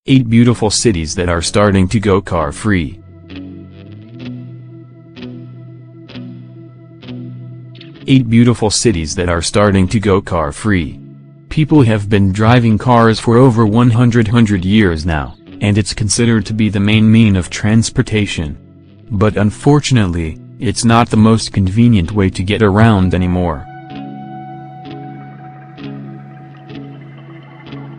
8 beautiful cities that are starting to go car-free. 8 beautiful cities that are starting to go car-free. People have been driving cars for over 100 years now, and it's considered to be the main mean of transportation. But unfortunately, it's not the most convenient way to get around anymore.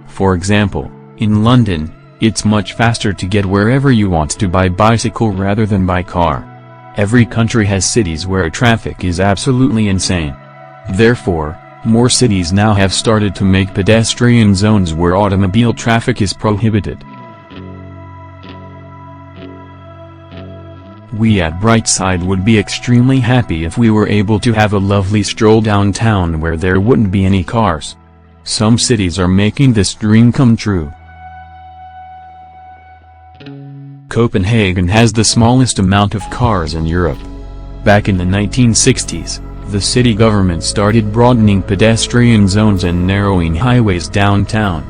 For example, in London, it's much faster to get wherever you want to by bicycle rather than by car. Every country has cities where traffic is absolutely insane. Therefore, more cities now have started to make pedestrian zones where automobile traffic is prohibited. We at Brightside would be extremely happy if we were able to have a lovely stroll downtown where there wouldn't be any cars. Some cities are making this dream come true. Copenhagen has the smallest amount of cars in Europe. Back in the 1960s, the city government started broadening pedestrian zones and narrowing highways downtown.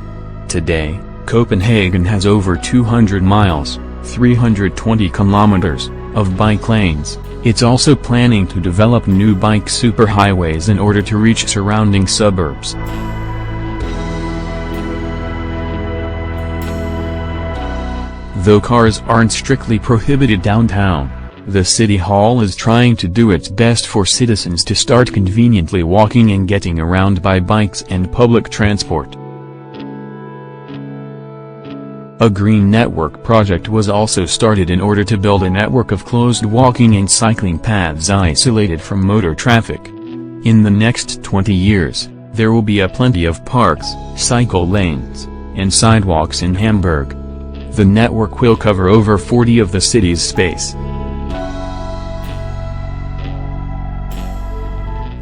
Today, Copenhagen has over 200 miles, 320 kilometers, of bike lanes. It's also planning to develop new bike superhighways in order to reach surrounding suburbs. Though cars aren't strictly prohibited downtown, the City Hall is trying to do its best for citizens to start conveniently walking and getting around by bikes and public transport. A green network project was also started in order to build a network of closed walking and cycling paths isolated from motor traffic. In the next 20 years, there will be plenty of parks, cycle lanes, and sidewalks in Hamburg. The network will cover over 40 of the city's space.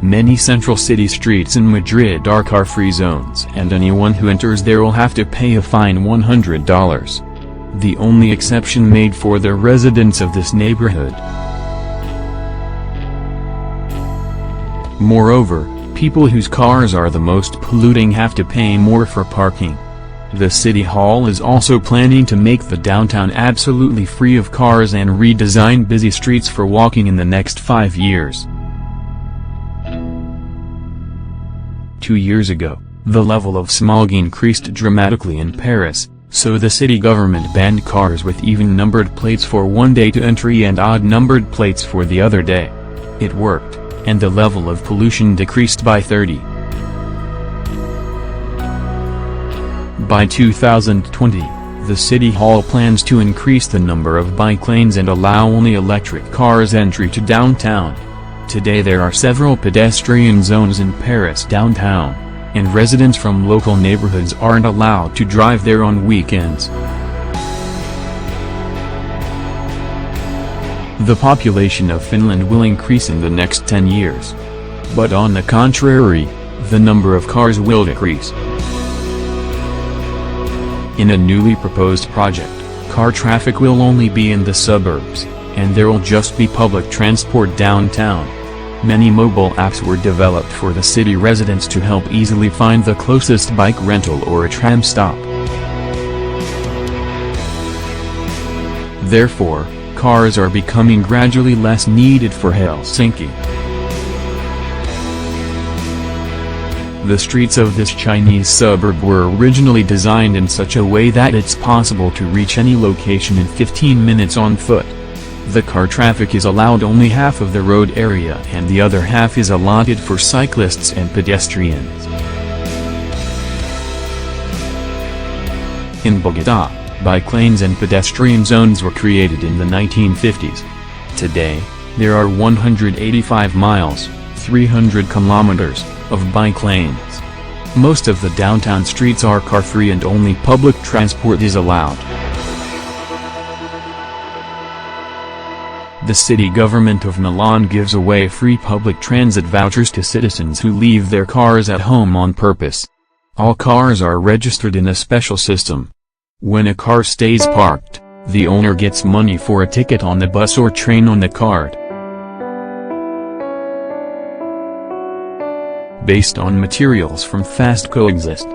Many central city streets in Madrid are car-free zones, and anyone who enters there will have to pay a fine $100. The only exception made for the residents of this neighborhood. Moreover, people whose cars are the most polluting have to pay more for parking. The City Hall is also planning to make the downtown absolutely free of cars and redesign busy streets for walking in the next 5 years. 2 years ago, the level of smog increased dramatically in Paris, so the city government banned cars with even-numbered plates for one day to entry and odd-numbered plates for the other day. It worked, and the level of pollution decreased by 30%. By 2020, the City Hall plans to increase the number of bike lanes and allow only electric cars entry to downtown. Today there are several pedestrian zones in Paris downtown, and residents from local neighborhoods aren't allowed to drive there on weekends. The population of Finland will increase in the next 10 years. But on the contrary, the number of cars will decrease. In a newly proposed project, car traffic will only be in the suburbs, and there will just be public transport downtown. Many mobile apps were developed for the city residents to help easily find the closest bike rental or a tram stop. Therefore, cars are becoming gradually less needed for Helsinki. The streets of this Chinese suburb were originally designed in such a way that it's possible to reach any location in 15 minutes on foot. The car traffic is allowed only half of the road area and the other half is allotted for cyclists and pedestrians. In Bogotá, bike lanes and pedestrian zones were created in the 1950s. Today, there are 185 miles, 300 kilometers, of bike lanes. Most of the downtown streets are car-free and only public transport is allowed. The city government of Milan gives away free public transit vouchers to citizens who leave their cars at home on purpose. All cars are registered in a special system. When a car stays parked, the owner gets money for a ticket on the bus or train on the card. Based on materials from Fast Coexist.